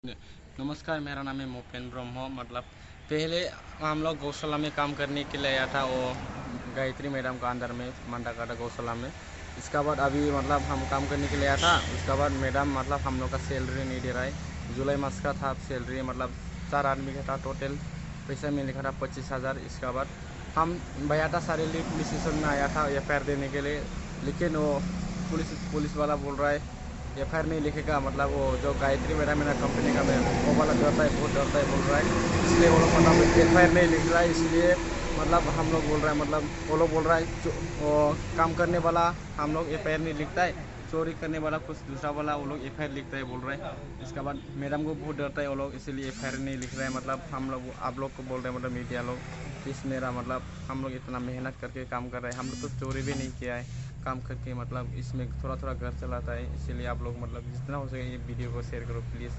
नमस्कार, मेरा नाम है मोपेन ब्रह्म। मतलब पहले हम लोग गौशाला में काम करने के लिए आया था, वो गायत्री मैडम का अंदर में मंडाकाटा गौशाला में। इसका बाद अभी मतलब हम काम करने के लिए आया था। उसका बाद मैडम मतलब हम लोग का सैलरी नहीं दे रहा है। जुलाई मास का था सैलरी, मतलब 4 आदमी का था टोटल। पैसा में लिखा था 25,000। इसका बाद हम भैया था शारीरिक पुलिस स्टेशन में आया था FIR देने के लिए, लेकिन वो पुलिस वाला बोल रहा है FIR नहीं लिखेगा। मतलब वो जो गायत्री मैडम है ना कंपनी का, मैं वो वाला डरता है, बहुत डरता है बोल रहा है। इसलिए वो लोग मतलब FIR नहीं लिख रहा है। इसलिए मतलब हम लोग बोल रहे हैं, मतलब वो लोग बोल रहा है वो काम करने वाला हम लोग FIR नहीं लिखता है, चोरी करने वाला कुछ दूसरा वाला वो लोग FIR लिखता है बोल रहे हैं। इसके बाद मैडम को बहुत डरता है वो लोग, इसीलिए FIR नहीं लिख रहे हैं। मतलब हम लोग आप लोग को बोल रहे हैं, मतलब मीडिया लोग, प्लीज़ मेरा मतलब हम लोग इतना मेहनत करके काम कर रहे हैं, हम लोग तो चोरी भी नहीं किया है काम करके। मतलब इसमें थोड़ा थोड़ा घर चलाता है, इसीलिए आप लोग मतलब जितना हो सके ये वीडियो को शेयर करो प्लीज़।